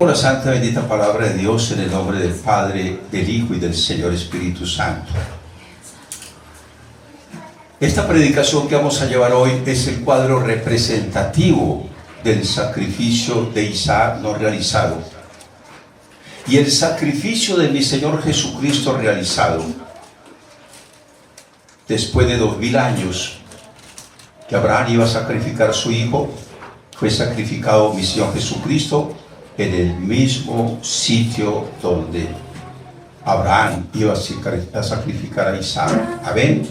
Por la santa bendita palabra de Dios, en el nombre del Padre, del Hijo y del Señor Espíritu Santo. Esta predicación que vamos a llevar hoy es el cuadro representativo del sacrificio de Isaac no realizado y el sacrificio de mi Señor Jesucristo realizado. Después de 2000 años que Abraham iba a sacrificar a su hijo, fue sacrificado mi Señor Jesucristo en el mismo sitio donde Abraham iba a sacrificar a Isaac. Amén.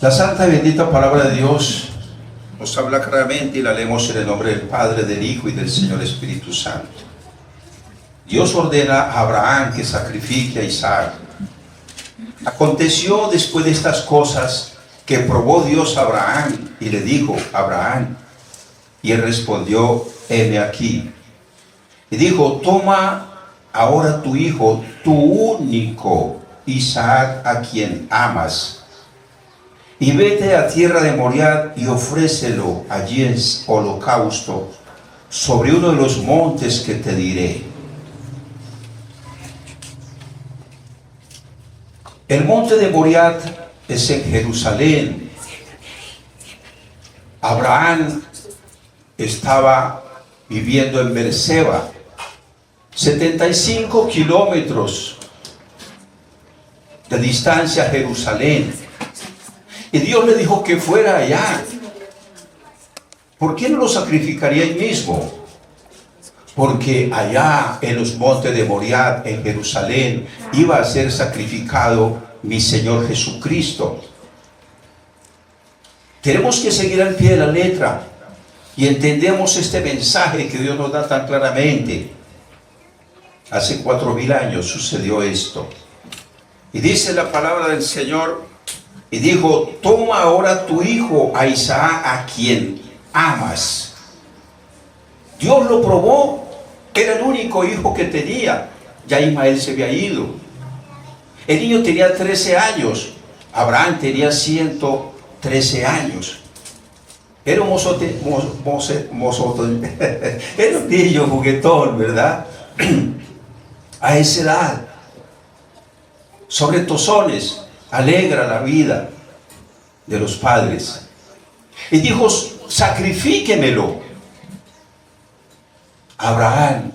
La santa y bendita palabra de Dios nos habla claramente y la leemos en el nombre del Padre, del Hijo y del Señor Espíritu Santo. Dios ordena a Abraham que sacrifique a Isaac. Aconteció después de estas cosas que probó Dios a Abraham y le dijo: Abraham. Y él respondió: heme aquí. Y dijo: toma ahora tu hijo, tu único Isaac, a quien amas, y vete a tierra de Moriah y ofrécelo allí en holocausto sobre uno de los montes que te diré. El monte de Moriah es en Jerusalén. Abraham estaba viviendo en Beerseba, 75 kilómetros de distancia a Jerusalén. Y Dios le dijo que fuera allá. ¿Por qué no lo sacrificaría ahí mismo? Porque allá en los montes de Moriah, en Jerusalén, iba a ser sacrificado mi Señor Jesucristo. Tenemos que seguir al pie de la letra y entendemos este mensaje que Dios nos da tan claramente. Hace 4000 años sucedió esto. Y dice la palabra del Señor, y dijo: toma ahora tu hijo a Isaac, a quien amas. Dios lo probó, era el único hijo que tenía. Ya Ismael se había ido. El niño tenía 13 años, Abraham tenía 113 años. Era un mozote, era un niño juguetón, ¿verdad? A esa edad, sobre tozones, alegra la vida de los padres. Y dijo: sacrifíquemelo. Abraham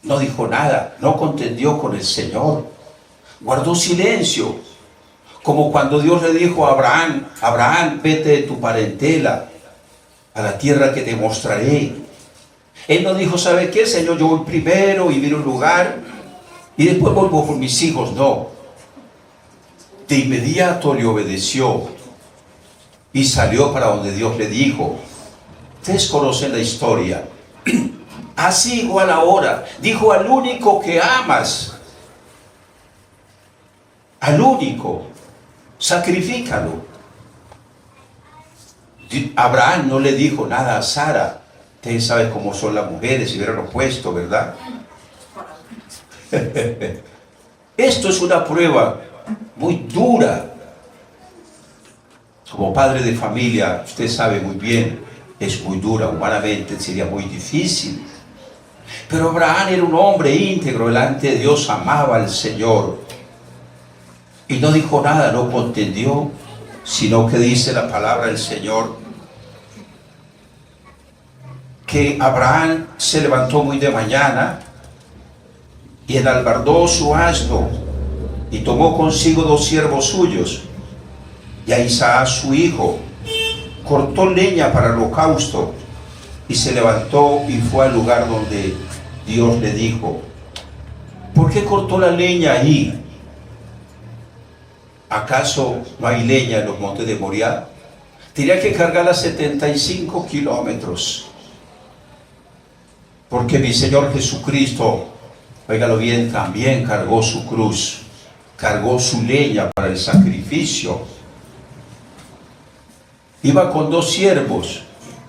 no dijo nada, no contendió con el Señor, guardó silencio, como cuando Dios le dijo a Abraham: Abraham, vete de tu parentela a la tierra que te mostraré. Él no dijo: ¿sabe qué, Señor? Yo voy primero y miro un lugar y después vuelvo por mis hijos. No. De inmediato le obedeció y salió para donde Dios le dijo. Ustedes conocen la historia. Así igual ahora, dijo: al único que amas, al único, sacrifícalo. Abraham no le dijo nada a Sara. Ustedes saben cómo son las mujeres, si hubieran opuesto, ¿verdad? Esto es una prueba muy dura. Como padre de familia, usted sabe muy bien, es muy dura, humanamente sería muy difícil. Pero Abraham era un hombre íntegro delante de Dios, amaba al Señor. Y no dijo nada, no contendió, sino que dice la palabra del Señor que Abraham se levantó muy de mañana y enalbardó su asno y tomó consigo 2 siervos suyos y a Isaac su hijo, cortó leña para el holocausto y se levantó y fue al lugar donde Dios le dijo. ¿Por qué cortó la leña ahí? ¿Acaso no hay leña en los montes de Moriah? Tenía que cargarla 75 kilómetros. Porque mi Señor Jesucristo, óigalo bien, también cargó su cruz, cargó su leña para el sacrificio. Iba con 2 siervos.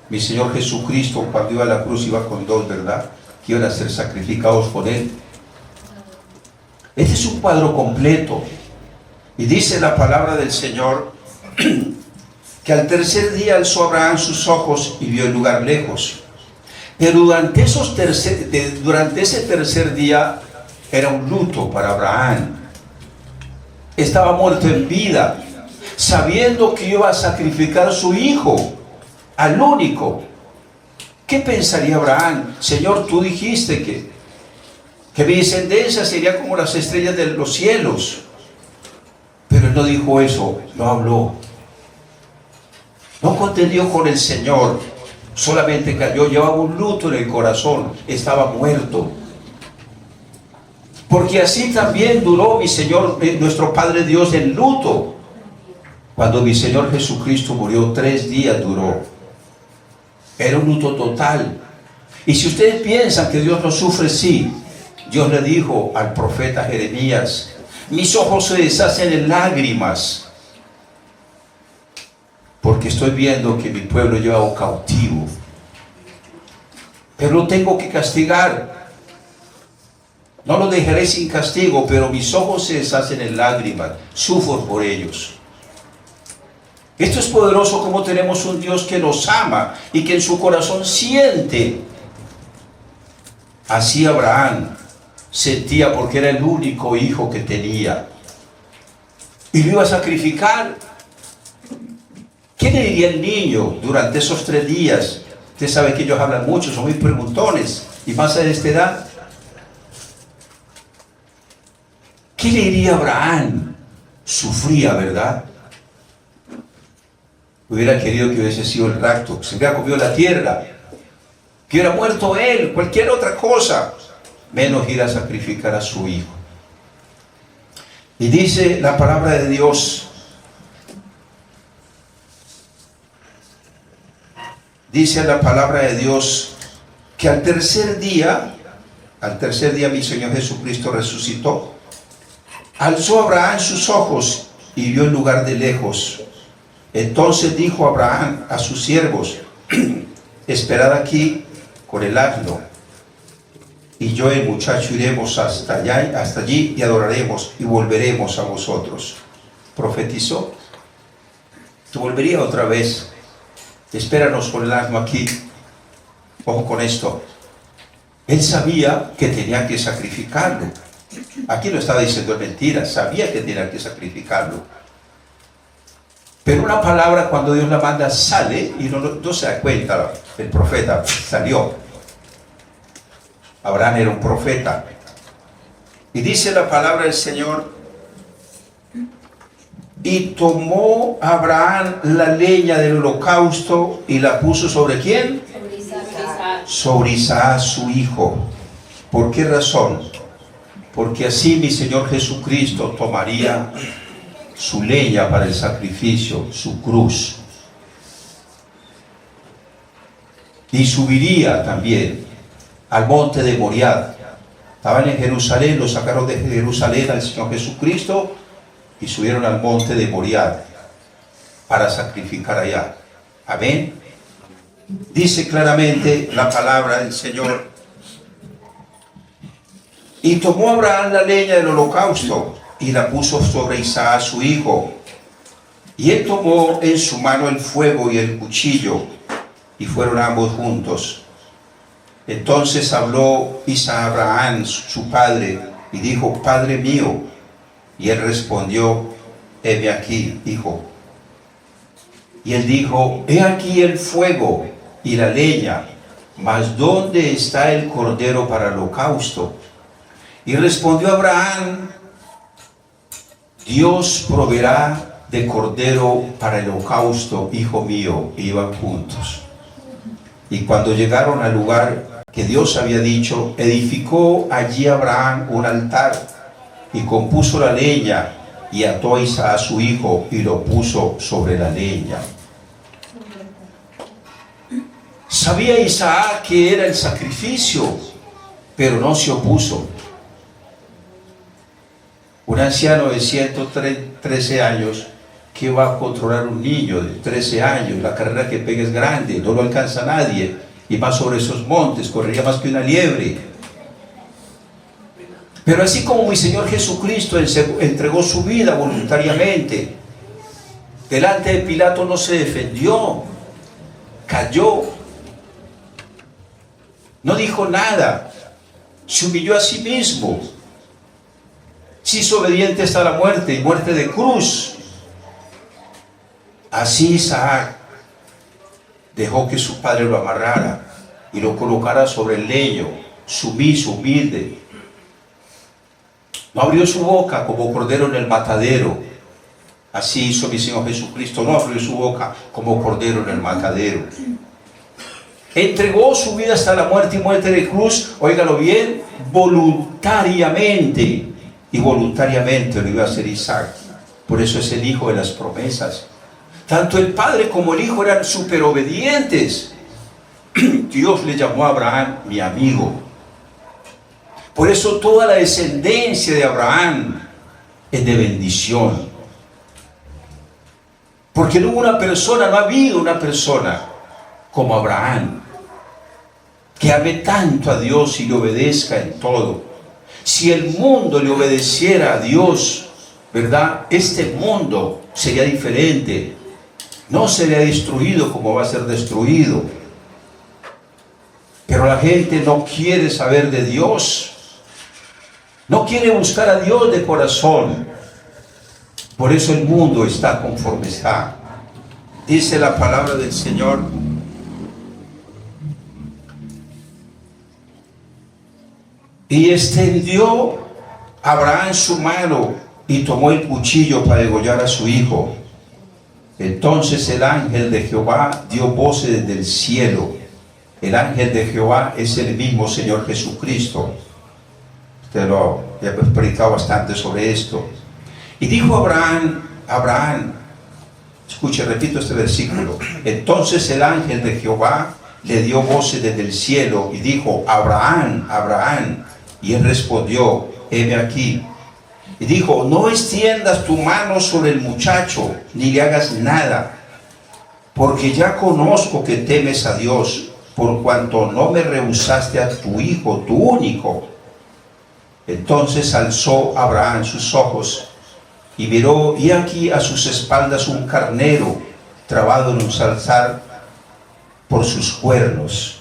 Mi Señor Jesucristo, cuando iba a la cruz, iba con 2, ¿verdad? Que iban a ser sacrificados por Él. Este es un cuadro completo. Y dice la palabra del Señor que al tercer día alzó Abraham sus ojos y vio el lugar lejos. Pero durante ese tercer día era un luto para Abraham. Estaba muerto en vida, sabiendo que iba a sacrificar a su hijo, al único. ¿Qué pensaría Abraham? Señor, tú dijiste que mi descendencia sería como las estrellas de los cielos. Pero él no dijo eso, no habló. No contendió con el Señor, solamente cayó, llevaba un luto en el corazón, estaba muerto. Porque así también duró mi Señor, nuestro Padre Dios, en luto. Cuando mi Señor Jesucristo murió, 3 días duró. Era un luto total. Y si ustedes piensan que Dios no sufre, sí. Dios le dijo al profeta Jeremías: mis ojos se deshacen en lágrimas, porque estoy viendo que mi pueblo lleva cautivo. Pero lo tengo que castigar. No lo dejaré sin castigo, pero mis ojos se deshacen en lágrimas. Sufro por ellos. Esto es poderoso, como tenemos un Dios que nos ama y que en su corazón siente. Así Abraham sentía, porque era el único hijo que tenía. Y lo iba a sacrificar. ¿Qué le diría el niño durante esos 3 días? Usted sabe que ellos hablan mucho, son muy preguntones, y más a esta edad. ¿Qué le diría Abraham? Sufría, ¿verdad? Hubiera querido que hubiese sido el rapto, que se hubiera comido la tierra, que hubiera muerto él, cualquier otra cosa, menos ir a sacrificar a su hijo. Y dice la palabra de Dios, dice la palabra de Dios, que al tercer día mi Señor Jesucristo resucitó. Alzó Abraham sus ojos y vio el lugar de lejos. Entonces dijo Abraham a sus siervos: esperad aquí con el asno, y yo y el muchacho iremos hasta allí y adoraremos y volveremos a vosotros. Profetizó. Tú volverías otra vez. Espéranos con el asno aquí. Ojo con esto. Él sabía que tenía que sacrificarlo. Aquí no estaba diciendo mentiras, sabía que tenía que sacrificarlo. Pero una palabra, cuando Dios la manda, sale y no se da cuenta. El profeta salió. Abraham era un profeta. Y dice la palabra del Señor: y tomó Abraham la leña del holocausto y la puso ¿sobre quién? Sobre Isaac, su hijo. ¿Por qué razón? Porque así mi Señor Jesucristo tomaría su leña para el sacrificio, su cruz, y subiría también al monte de Moriah. Estaban en Jerusalén, lo sacaron de Jerusalén al Señor Jesucristo y subieron al monte de Moriah para sacrificar allá. Amén. Dice claramente la palabra del Señor: y tomó Abraham la leña del holocausto y la puso sobre Isaac su hijo. Y él tomó en su mano el fuego y el cuchillo, y fueron ambos juntos. Entonces habló Isaac a Abraham, su padre, y dijo: Padre mío. Y él respondió: heme aquí, hijo. Y él dijo: he aquí el fuego y la leña, mas ¿dónde está el cordero para el holocausto? Y respondió Abraham: Dios proveerá de cordero para el holocausto, hijo mío. Y iban juntos. Y cuando llegaron al lugar que Dios había dicho, edificó allí Abraham un altar y compuso la leña y ató a Isaac su hijo y lo puso sobre la leña. Sabía Isaac que era el sacrificio, pero no se opuso. Un anciano de 113 años, ¿qué va a controlar un niño de 13 años? La carrera que pega es grande, no lo alcanza nadie, y más sobre esos montes, correría más que una liebre. Pero así como mi Señor Jesucristo entregó su vida voluntariamente, delante de Pilato no se defendió, cayó. No dijo nada. Se humilló a sí mismo. Se hizo obediente hasta la muerte y muerte de cruz. Así Isaac dejó que su padre lo amarrara y lo colocara sobre el leño, sumiso, humilde. No abrió su boca como cordero en el matadero. Así hizo mi Señor Jesucristo. No abrió su boca como cordero en el matadero. Entregó su vida hasta la muerte y muerte de cruz, óigalo bien, voluntariamente. Y voluntariamente lo iba a hacer Isaac. Por eso es el hijo de las promesas. Tanto el padre como el hijo eran súper obedientes. Dios le llamó a Abraham mi amigo. Por eso toda la descendencia de Abraham es de bendición. Porque no hubo una persona, no ha habido una persona como Abraham, que ame tanto a Dios y le obedezca en todo. Si el mundo le obedeciera a Dios, ¿verdad? Este mundo sería diferente. No sería destruido como va a ser destruido. Pero la gente no quiere saber de Dios. No quiere buscar a Dios de corazón. Por eso el mundo está conforme está. Dice la palabra del Señor. Y extendió Abraham su mano y tomó el cuchillo para degollar a su hijo. Entonces el ángel de Jehová dio voces desde el cielo. El ángel de Jehová es el mismo Señor Jesucristo. Usted lo he explicado bastante sobre esto. Y dijo Abraham, escuche, repito este versículo. Entonces el ángel de Jehová le dio voces desde el cielo y dijo, Abraham, Abraham. Y él respondió, heme aquí. Y dijo, no extiendas tu mano sobre el muchacho, ni le hagas nada, porque ya conozco que temes a Dios, por cuanto no me rehusaste a tu hijo, tu único. Entonces alzó Abraham sus ojos y miró, y aquí a sus espaldas un carnero trabado en un zarzal por sus cuernos.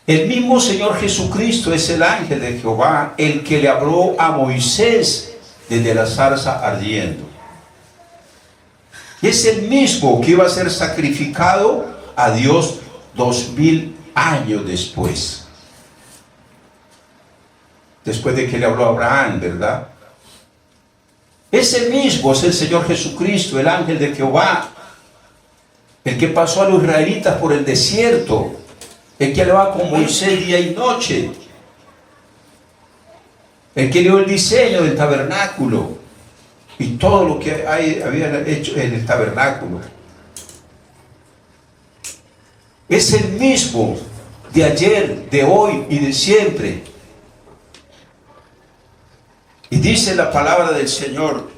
El mismo Señor Jesucristo es el ángel de Jehová, el que le habló a Moisés desde la zarza ardiendo. Y es el mismo que iba a ser sacrificado a Dios 2000 años después. Después de que le habló a Abraham, ¿verdad? Es el mismo, es el Señor Jesucristo, el ángel de Jehová, el que pasó a los israelitas por el desierto, el que hablaba con Moisés día y noche, el que dio el diseño del tabernáculo y todo lo que habían hecho en el tabernáculo. Es el mismo de ayer, de hoy y de siempre. Y dice la palabra del Señor,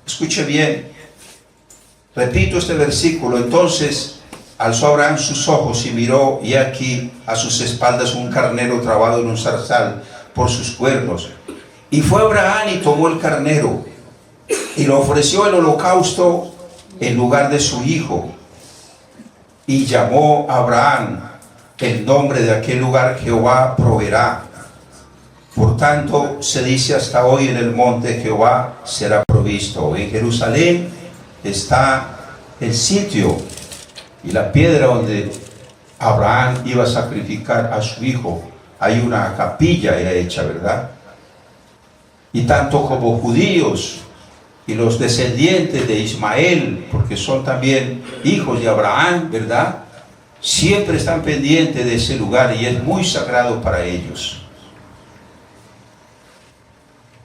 escuche bien, repito este versículo. Entonces alzó Abraham sus ojos y miró, y aquí a sus espaldas un carnero trabado en un zarzal por sus cuernos. Y fue Abraham y tomó el carnero y lo ofreció en holocausto en lugar de su hijo. Y llamó a Abraham el nombre de aquel lugar, Jehová proveerá. Por tanto, se dice hasta hoy, en el monte Jehová será provisto. En Jerusalén está el sitio y la piedra donde Abraham iba a sacrificar a su hijo. Hay una capilla ya hecha, ¿verdad? Y tanto como judíos y los descendientes de Ismael, porque son también hijos de Abraham, ¿verdad? Siempre están pendientes de ese lugar y es muy sagrado para ellos.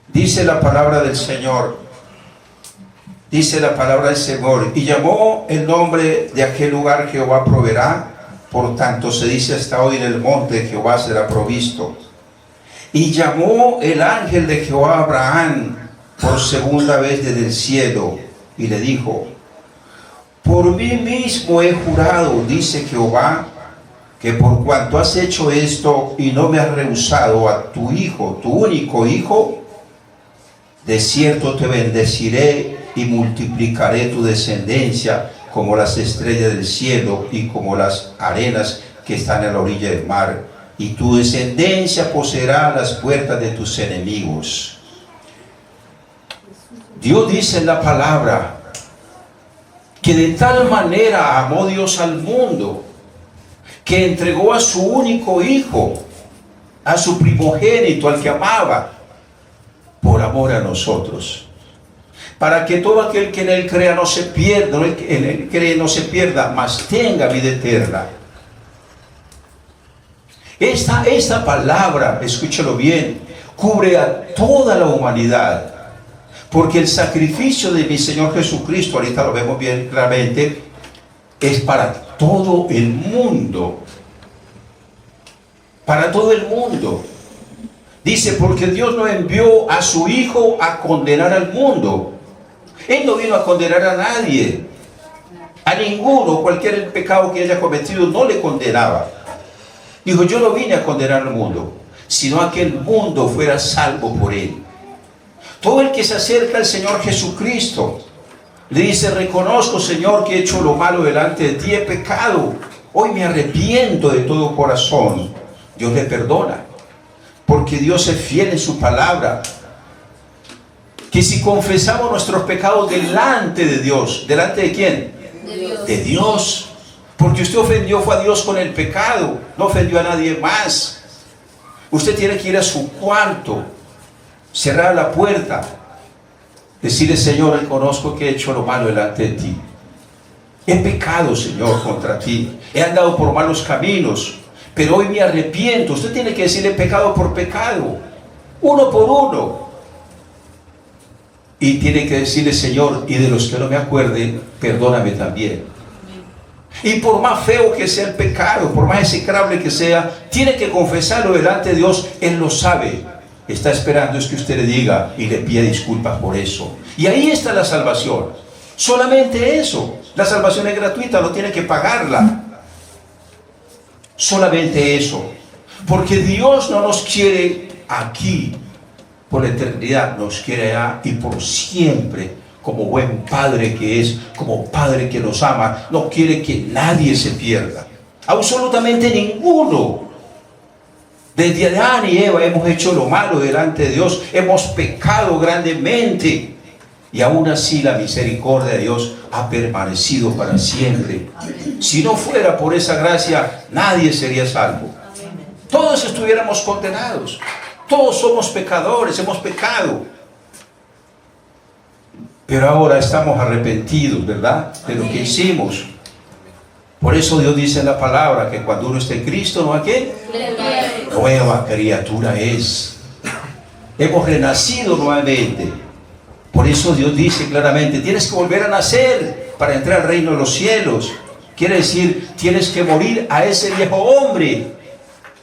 Dice la palabra del Señor, dice la palabra del Señor, y llamó el nombre de aquel lugar Jehová proveerá. Por tanto se dice hasta hoy, en el monte Jehová será provisto. Y llamó el ángel de Jehová a Abraham por segunda vez desde el cielo y le dijo, por mí mismo he jurado, dice Jehová, que por cuanto has hecho esto y no me has rehusado a tu hijo, tu único hijo, de cierto te bendeciré y multiplicaré tu descendencia como las estrellas del cielo y como las arenas que están a la orilla del mar, y tu descendencia poseerá las puertas de tus enemigos. Dios dice en la palabra que de tal manera amó Dios al mundo, que entregó a su único hijo, a su primogénito, al que amaba, por amor a nosotros, para que todo aquel que en él crea no se pierda, en él cree no se pierda, mas tenga vida eterna. Esta palabra, escúchalo bien, cubre a toda la humanidad, porque el sacrificio de mi Señor Jesucristo, ahorita lo vemos bien claramente, es para todo el mundo. Para todo el mundo. Dice, porque Dios no envió a su Hijo a condenar al mundo. Él no vino a condenar a nadie. A ninguno, cualquier pecado que haya cometido, no le condenaba. Dijo, yo no vine a condenar al mundo, sino a que el mundo fuera salvo por él. Todo el que se acerca al Señor Jesucristo, le dice, reconozco, Señor, que he hecho lo malo delante de ti, he pecado. Hoy me arrepiento de todo corazón. Dios le perdona, porque Dios es fiel en su palabra. Que si confesamos nuestros pecados delante de Dios, ¿delante de quién? De Dios. De Dios. Porque usted ofendió fue a Dios con el pecado, no ofendió a nadie más. Usted tiene que ir a su cuarto, cerrar la puerta, decirle, Señor, reconozco que he hecho lo malo delante de ti. He pecado, Señor, contra ti. He andado por malos caminos, pero hoy me arrepiento. Usted tiene que decirle pecado por pecado, uno por uno. Y tiene que decirle, Señor, y de los que no me acuerde, perdóname también. Y por más feo que sea el pecado, por más execrable que sea, tiene que confesarlo delante de Dios. Él lo sabe. Está esperando es que usted le diga y le pida disculpas por eso. Y ahí está la salvación. Solamente eso. La salvación es gratuita, no tiene que pagarla. Solamente eso. Porque Dios no nos quiere aquí por la eternidad, nos quiere allá y por siempre. Como buen padre que es, como padre que nos ama, no quiere que nadie se pierda. Absolutamente ninguno. Desde Adán y Eva hemos hecho lo malo delante de Dios, hemos pecado grandemente. Y aún así la misericordia de Dios ha permanecido para siempre. Si no fuera por esa gracia, nadie sería salvo. Todos estuviéramos condenados. Todos somos pecadores, hemos pecado. Pero ahora estamos arrepentidos, ¿verdad? De lo que hicimos. Por eso Dios dice en la palabra que cuando uno esté en Cristo, ¿no? ¿A qué? Nueva criatura es. Hemos renacido nuevamente. Por eso Dios dice claramente, tienes que volver a nacer para entrar al reino de los cielos. Quiere decir, tienes que morir a ese viejo hombre,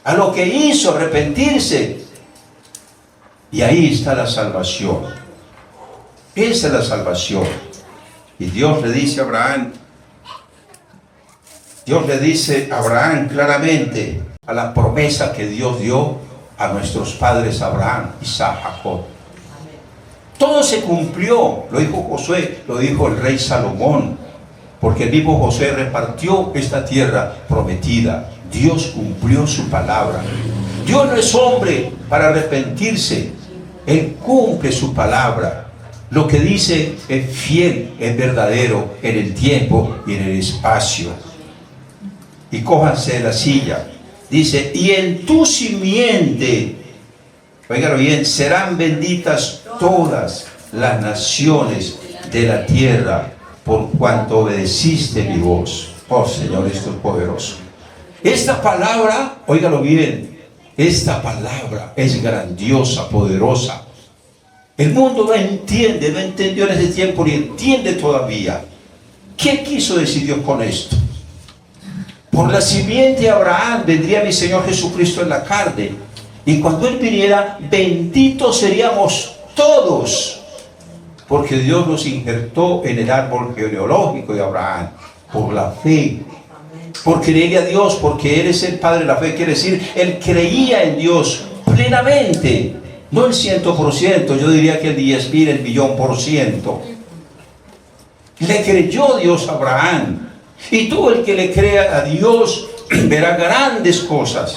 a lo que hizo, arrepentirse. Y ahí está la salvación. Esa es la salvación. Y Dios le dice a Abraham, claramente a la promesa que Dios dio a nuestros padres Abraham, Isaac, Jacob. Todo se cumplió, lo dijo Josué, lo dijo el rey Salomón, porque el mismo Josué repartió esta tierra prometida. Dios cumplió su palabra. Dios no es hombre para arrepentirse, Él cumple su palabra. Lo que dice es fiel, es verdadero en el tiempo y en el espacio. Y cójanse de la silla. Dice, y en tu simiente, óigalo bien, serán benditas todas las naciones de la tierra, por cuanto obedeciste mi voz. Oh Señor, esto es poderoso. Esta palabra, óigalo bien, esta palabra es grandiosa, poderosa. El mundo no entiende, no entendió en ese tiempo ni entiende todavía. ¿Qué quiso decir Dios con esto? Por la simiente de Abraham vendría mi Señor Jesucristo en la carne. Y cuando Él viniera, benditos seríamos todos. Porque Dios nos injertó en el árbol genealógico de Abraham. Por la fe. Por creerle a Dios, porque Él es el Padre de la fe. Quiere decir, Él creía en Dios plenamente. No el 100%, yo diría que el 10.000, el 1.000.000%. Le creyó Dios a Abraham. Y todo el que le crea a Dios, verá grandes cosas.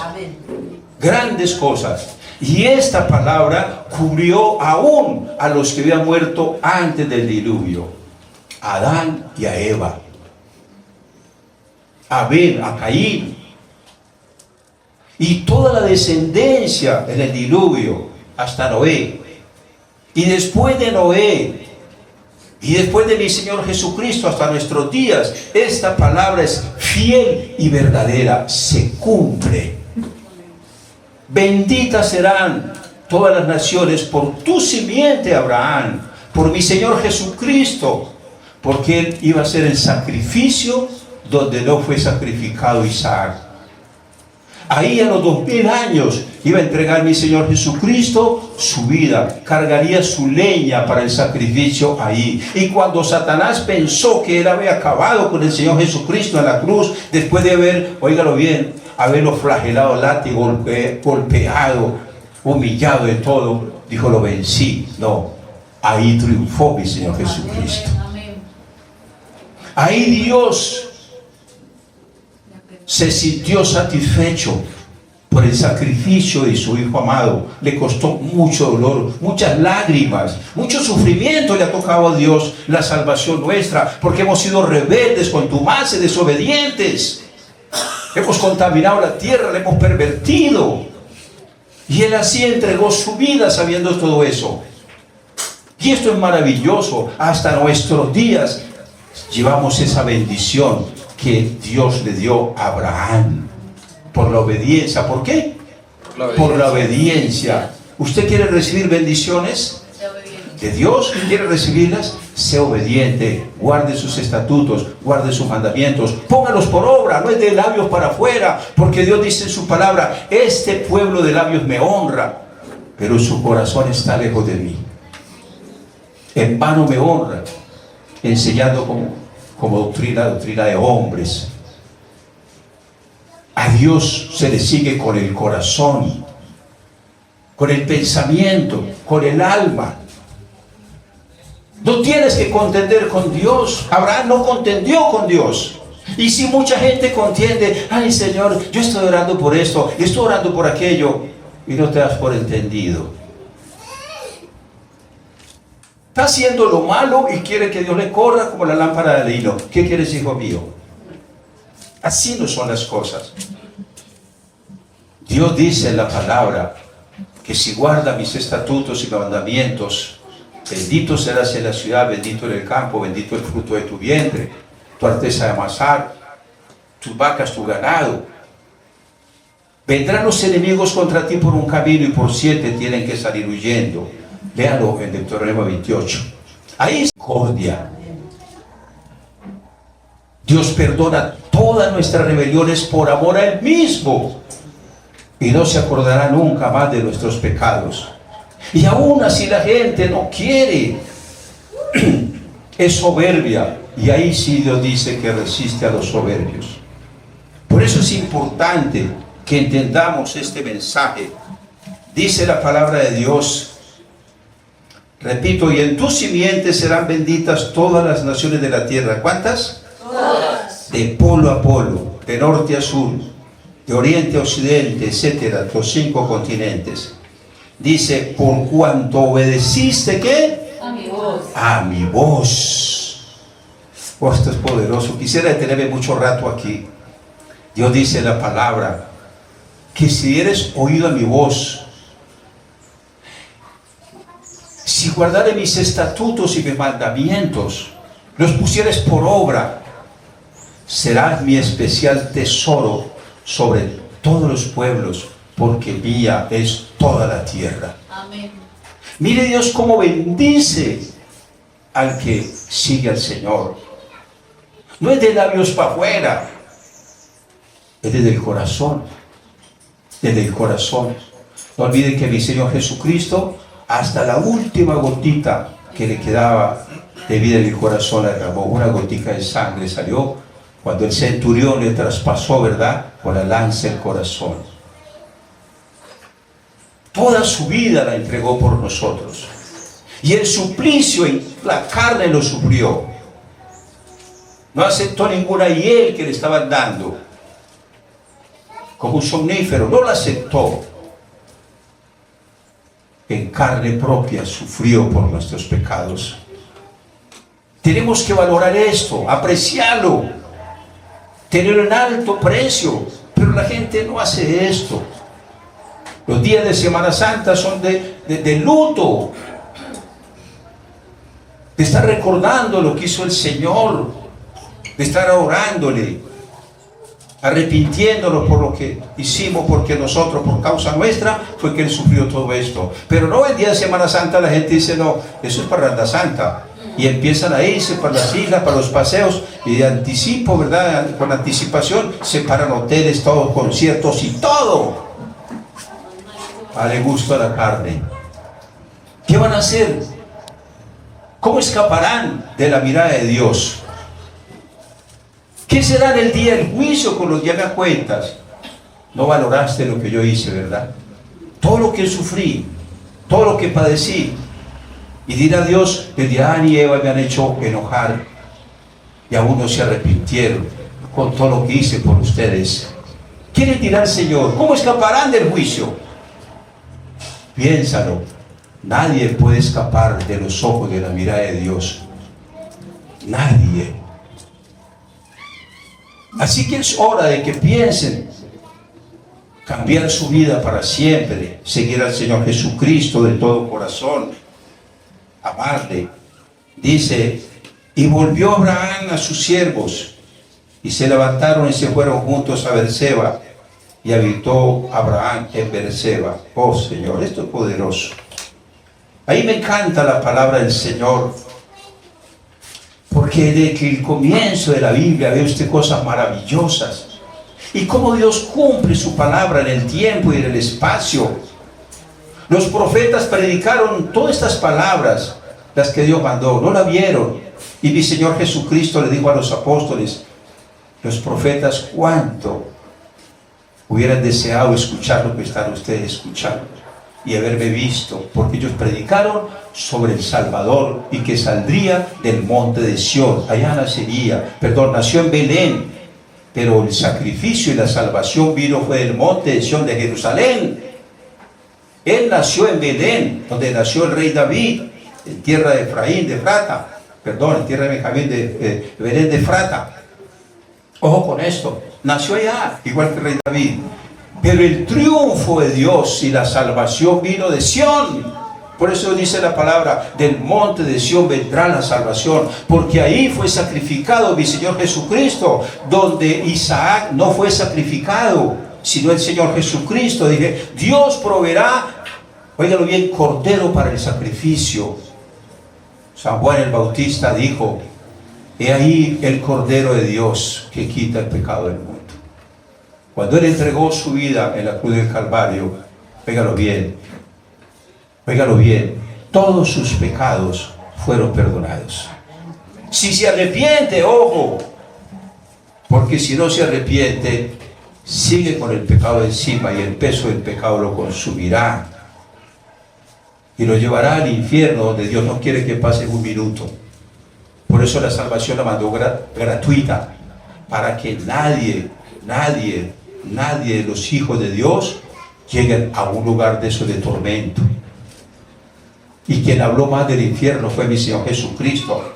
Grandes cosas. Y esta palabra cubrió aún a los que habían muerto antes del diluvio. A Adán y a Eva. A Abel, a Caín. Y toda la descendencia en el diluvio hasta Noé. Y después de Noé, y después de mi Señor Jesucristo hasta nuestros días, esta palabra es fiel y verdadera, se cumple. Benditas serán todas las naciones por tu simiente, Abraham, por mi Señor Jesucristo, porque Él iba a ser el sacrificio donde no fue sacrificado Isaac. Ahí a los 2000 años iba a entregar mi Señor Jesucristo su vida, cargaría su leña para el sacrificio ahí. Y cuando Satanás pensó que él había acabado con el Señor Jesucristo en la cruz, después de haber, óigalo bien, haberlo flagelado, látigo, golpeado, humillado de todo, dijo, lo vencí. No, ahí triunfó mi Señor Jesucristo. Ahí Dios se sintió satisfecho por el sacrificio de su Hijo amado. Le costó mucho dolor, muchas lágrimas, mucho sufrimiento le ha tocado a Dios la salvación nuestra, porque hemos sido rebeldes, contumaces, desobedientes. Hemos contaminado la tierra, la hemos pervertido. Y Él así entregó su vida sabiendo todo eso. Y esto es maravilloso. Hasta nuestros días llevamos esa bendición que Dios le dio a Abraham por la obediencia. ¿Por qué? Por la obediencia. ¿Usted quiere recibir bendiciones de Dios? ¿Quiere recibirlas? Sea obediente, guarde sus estatutos, guarde sus mandamientos, póngalos por obra, no es de labios para afuera, porque Dios dice en su palabra, este pueblo de labios me honra, pero su corazón está lejos de mí. En vano me honra, enseñando como doctrina de hombres. A Dios se le sigue con el corazón, con el pensamiento, con el alma. No tienes que contender con Dios. Abraham no contendió con Dios. Y si mucha gente contiende, ay Señor, yo estoy orando por esto, estoy orando por aquello, y no te das por entendido. Está haciendo lo malo y quiere que Dios le corra como la lámpara de hilo. ¿Qué quieres, hijo mío? Así no son las cosas. Dios dice en la palabra que si guarda mis estatutos y mandamientos, bendito serás en la ciudad, bendito en el campo, bendito el fruto de tu vientre, tu arteza de amasar, tus vacas, tu ganado. Vendrán los enemigos contra ti por un camino y por 7 tienen que salir huyendo. Léalo en Deuteronomio 28. Ahí es misericordia. Dios perdona todas nuestras rebeliones por amor a Él mismo. Y no se acordará nunca más de nuestros pecados. Y aún así la gente no quiere. Es soberbia. Y ahí sí Dios dice que resiste a los soberbios. Por eso es importante que entendamos este mensaje. Dice la palabra de Dios. Repito, y en tu simiente serán benditas todas las naciones de la tierra. ¿Cuántas? Todas. De polo a polo, de norte a sur, de oriente a occidente, etcétera, los 5 continentes. Dice, por cuanto obedeciste, ¿qué? A mi voz. A mi voz. Oh, esto es poderoso. Quisiera detenerme mucho rato aquí. Dios dice en la palabra que si eres oído a mi voz, si guardare mis estatutos y mis mandamientos, los pusieres por obra, serás mi especial tesoro sobre todos los pueblos, porque mía es toda la tierra. Amén. Mire Dios cómo bendice al que sigue al Señor. No es de labios para afuera, es desde el corazón. Desde el corazón. No olviden que mi Señor Jesucristo, hasta la última gotita que le quedaba de vida en el corazón, la derramó. Una gotica de sangre salió cuando el centurión le traspasó, ¿verdad?, con la lanza el corazón. Toda su vida la entregó por nosotros. Y el suplicio en la carne lo sufrió. No aceptó ninguna hiel que le estaban dando. como un somnífero, no la aceptó. En carne propia sufrió por nuestros pecados. Tenemos que valorar esto, apreciarlo, tenerlo en alto precio, pero la gente no hace esto. Los días de Semana Santa son de luto, de estar recordando lo que hizo el Señor, de estar orándole, arrepintiéndonos por lo que hicimos, porque nosotros, por causa nuestra, fue que Él sufrió todo esto. Pero no el día de Semana Santa la gente dice, no, eso es para Parranda Santa. Y empiezan a irse para las islas, para los paseos, y de anticipo, ¿verdad? Con anticipación, se paran hoteles, todos, conciertos y todo. Dale gusto a la carne. ¿Qué van a hacer? ¿Cómo escaparán de la mirada de Dios? ¿Qué será en el día del juicio con los que me cuentas? No valoraste lo que yo hice, ¿verdad? Todo lo que sufrí, todo lo que padecí. Y dirá Dios, desde Adán y Eva me han hecho enojar y aún no se arrepintieron con todo lo que hice por ustedes. ¿Qué les dirá el Señor? ¿Cómo escaparán del juicio? Piénsalo. Nadie puede escapar de los ojos de la mirada de Dios. Nadie. Así que es hora de que piensen cambiar su vida para siempre, seguir al Señor Jesucristo de todo corazón, amarle. Dice, y volvió Abraham a sus siervos, y se levantaron y se fueron juntos a Berseba, y habitó Abraham en Berseba. Oh Señor, esto es poderoso. Ahí me encanta la palabra del Señor, porque desde el comienzo de la Biblia ve usted cosas maravillosas, y cómo Dios cumple su palabra en el tiempo y en el espacio. Los profetas predicaron todas estas palabras, las que Dios mandó, no la vieron. Y mi Señor Jesucristo le dijo a los apóstoles, los profetas, cuánto hubieran deseado escuchar lo que están ustedes escuchando y haberme visto, porque ellos predicaron sobre el Salvador y que saldría del monte de Sión. Allá nació en Belén, pero el sacrificio y la salvación fue del monte de Sión de Jerusalén. Él nació en Belén, donde nació el rey David, en tierra de Efraín, de Efrata, en tierra de Benjamín, de Belén de Efrata. Ojo con esto, nació allá, igual que el rey David. Pero el triunfo de Dios y la salvación vino de Sión. Por eso dice la palabra, del monte de Sión vendrá la salvación, porque ahí fue sacrificado mi Señor Jesucristo, donde Isaac no fue sacrificado, sino el Señor Jesucristo. Dije, Dios proveerá, óigalo bien, cordero para el sacrificio. San Juan el Bautista dijo, he ahí el cordero de Dios que quita el pecado del mundo. Cuando Él entregó su vida en la cruz del Calvario, óigalo bien, todos sus pecados fueron perdonados. Si se arrepiente, ojo, porque si no se arrepiente, sigue con el pecado encima y el peso del pecado lo consumirá y lo llevará al infierno, donde Dios no quiere que pase un minuto. Por eso la salvación la mandó gratuita, para que nadie de los hijos de Dios lleguen a un lugar de eso de tormento. Y quien habló más del infierno fue mi Señor Jesucristo,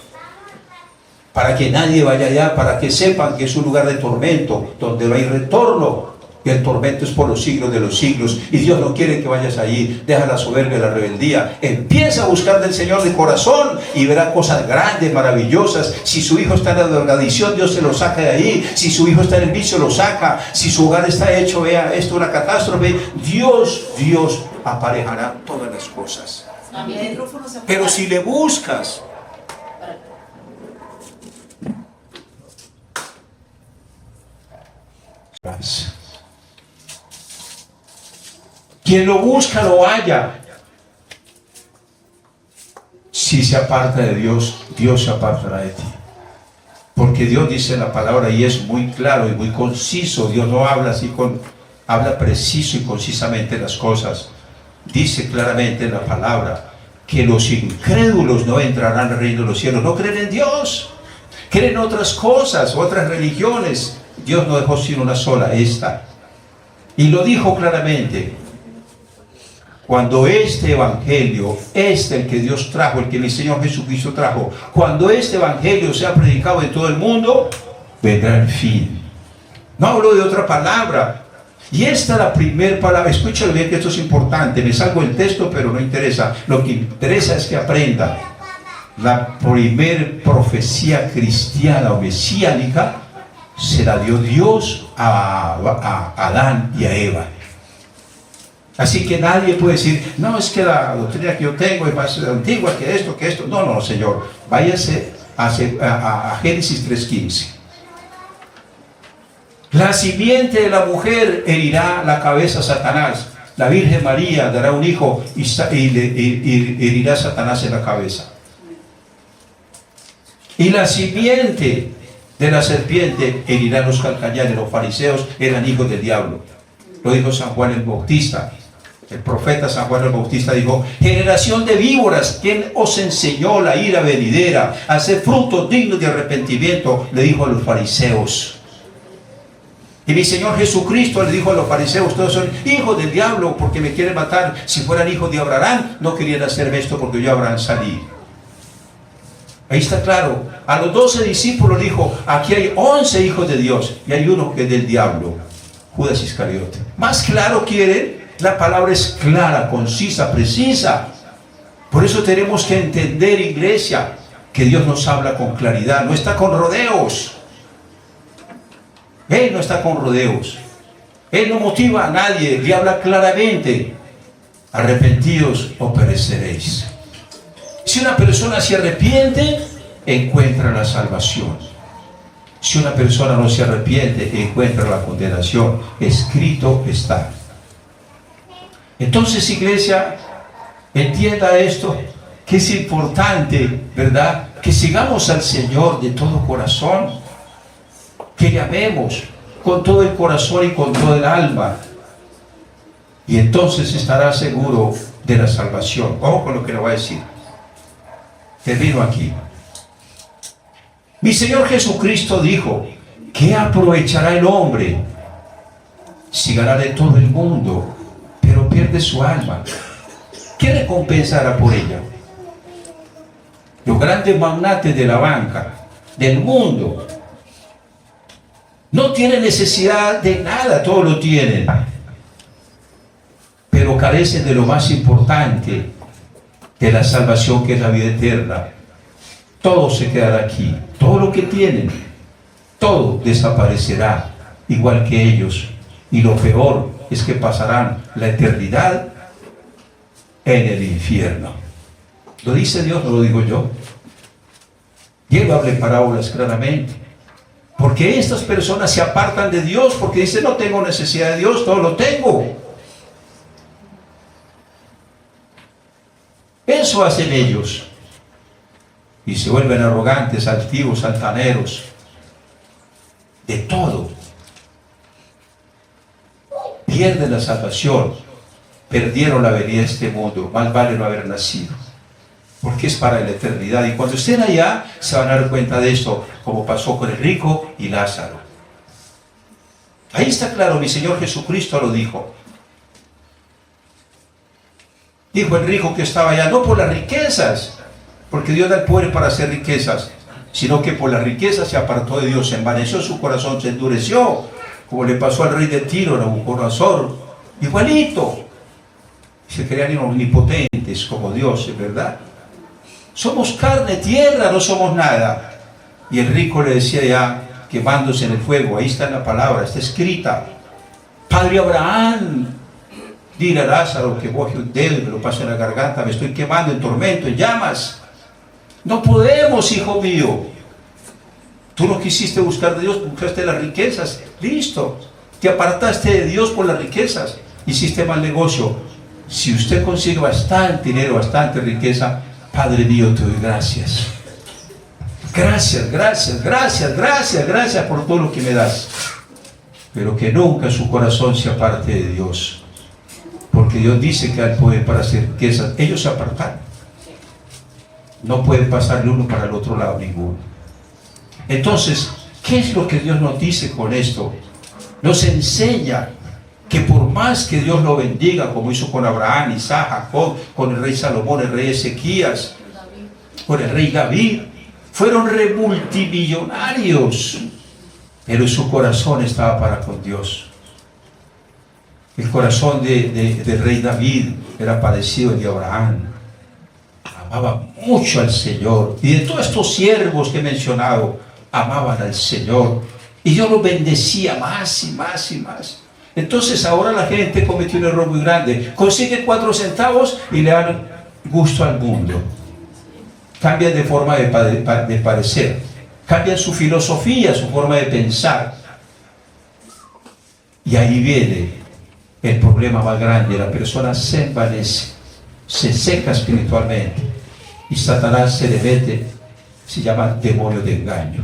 para que nadie vaya allá, para que sepan que es un lugar de tormento, donde no hay retorno, y el tormento es por los siglos de los siglos, y Dios no quiere que vayas allí. Deja la soberbia y la rebeldía, empieza a buscar del Señor de corazón, y verá cosas grandes, maravillosas. Si su hijo está en la drogadicción, Dios se lo saca de ahí. Si su hijo está en el vicio, lo saca. Si su hogar está hecho, vea, esto es una catástrofe, Dios aparejará todas las cosas. Pero si le buscas, quien lo busca lo halla. Si se aparta de Dios, Dios se apartará de ti. Porque Dios dice en la palabra, y es muy claro y muy conciso. Dios no habla así, habla preciso y concisamente las cosas. Dice claramente en la palabra que los incrédulos no entrarán al reino de los cielos. No creen en Dios, creen en otras cosas, otras religiones. Dios no dejó sino una sola, esta. Y lo dijo claramente. Cuando este evangelio, el que Dios trajo, el que mi Señor Jesucristo trajo, cuando este evangelio sea predicado en todo el mundo, vendrá el fin. No hablo de otra palabra. Y esta es la primera palabra. Escúchalo bien, que esto es importante. Me salgo el texto, pero no interesa. Lo que interesa es que aprenda. La primer profecía cristiana o mesiánica se la dio Dios a Adán y a Eva. Así que nadie puede decir, no, es que la doctrina que yo tengo es más antigua que esto. No, no, Señor. Váyase a Génesis 3:15. La simiente de la mujer herirá la cabeza a Satanás. La Virgen María dará un hijo y herirá a Satanás en la cabeza. Y la simiente de la serpiente herirá a los calcañares. Los fariseos eran hijos del diablo. Lo dijo San Juan el Bautista. El profeta San Juan el Bautista dijo: generación de víboras, ¿quién os enseñó la ira venidera a hacer frutos dignos de arrepentimiento? Le dijo a los fariseos. Y mi Señor Jesucristo le dijo a los fariseos: ustedes son hijos del diablo porque me quieren matar. Si fueran hijos de Abraham, no querían hacerme esto porque yo Abraham salí. Ahí está claro. A los 12 discípulos dijo: aquí hay 11 hijos de Dios y hay uno que es del diablo, Judas Iscariote. ¿Más claro quieren? La palabra es clara, concisa, precisa. Por eso tenemos que entender, iglesia, que Dios nos habla con claridad. No está con rodeos. Él no está con rodeos. Él no motiva a nadie. Le habla claramente: arrepentidos o pereceréis. Si una persona se arrepiente, encuentra la salvación. Si una persona no se arrepiente, encuentra la condenación. Escrito está. Entonces, iglesia, entienda esto, que es importante, ¿verdad?, que sigamos al Señor de todo corazón, que le amemos con todo el corazón y con todo el alma, y entonces estará seguro de la salvación. Ojo con lo que le voy a decir. Termino aquí. Mi Señor Jesucristo dijo: ¿qué aprovechará el hombre si ganare todo el mundo, pero pierde su alma? ¿Qué recompensará por ella? Los grandes magnates de la banca, del mundo, no tienen necesidad de nada, todo lo tienen, pero carecen de lo más importante, de la salvación, que es la vida eterna. Todo se quedará aquí, todo lo que tienen, todo desaparecerá, igual que ellos. Y lo peor es que pasarán la eternidad en el infierno. Lo dice Dios, no lo digo yo. Y Él habla en parábolas claramente. Porque estas personas se apartan de Dios, porque dicen: no tengo necesidad de Dios, todo lo tengo. Eso hacen ellos. Y se vuelven arrogantes, altivos, altaneros, de todo. Pierden la salvación, perdieron la venida de este mundo. Más vale no haber nacido, porque es para la eternidad. Y cuando estén allá se van a dar cuenta de esto, como pasó con el rico y Lázaro. Ahí está claro, mi Señor Jesucristo lo dijo. Dijo el rico que estaba allá, no por las riquezas, porque Dios da el poder para hacer riquezas, sino que por las riquezas se apartó de Dios, se envaneció su corazón, se endureció, como le pasó al rey de Tiro, Nabucodonosor, igualito. Se creían omnipotentes como dioses, ¿verdad? Somos carne, tierra, no somos nada. Y el rico le decía ya, quemándose en el fuego, ahí está en la palabra, está escrita: Padre Abraham, dile a Lázaro que moje un dedo y me lo pase en la garganta, me estoy quemando en tormento, en llamas. No podemos, hijo mío. Tú no quisiste buscar de Dios, buscaste las riquezas. Listo. Te apartaste de Dios por las riquezas. Hiciste mal negocio. Si usted consigue bastante dinero, bastante riqueza, Padre mío, te doy gracias. Gracias, gracias, gracias, gracias, gracias por todo lo que me das. Pero que nunca su corazón se aparte de Dios. Porque Dios dice que hay poder para hacer riquezas. Ellos se apartaron. No pueden pasar de uno para el otro lado ninguno. Entonces, ¿qué es lo que Dios nos dice con esto? Nos enseña que por más que Dios lo bendiga, como hizo con Abraham, Isaac, Jacob, con el rey Salomón, el rey Ezequías, con el rey David, fueron multimillonarios, pero su corazón estaba para con Dios. El corazón del rey David era parecido al de Abraham. Amaba mucho al Señor. Y de todos estos siervos que he mencionado, amaban al Señor. Y Dios los bendecía más y más y más. Entonces ahora la gente cometió un error muy grande. Consigue 4 centavos y le dan gusto al mundo. Cambian de forma de parecer. Cambian su filosofía, su forma de pensar. Y ahí viene el problema más grande. La persona se envanece, se seca espiritualmente. Y Satanás se le mete, se llama demonio de engaño.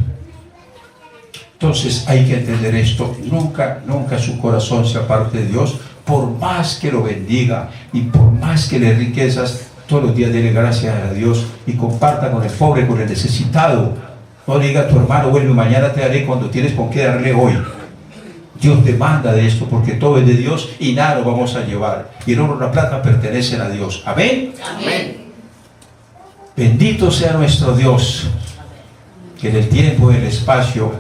Entonces hay que entender esto. Nunca su corazón se aparte de Dios, por más que lo bendiga y por más que le dé riquezas. Todos los días dele gracias a Dios y comparta con el pobre, con el necesitado. No le diga a tu hermano, bueno, mañana te daré cuando tienes con qué darle hoy. Dios demanda de esto porque todo es de Dios y nada lo vamos a llevar. Y el oro y la plata pertenecen a Dios. Amén. Amén. Bendito sea nuestro Dios, que en el tiempo y el espacio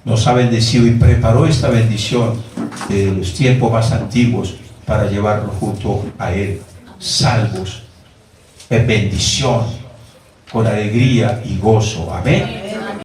nos ha bendecido y preparó esta bendición de los tiempos más antiguos para llevarnos junto a Él, salvos, en bendición, con alegría y gozo. Amén.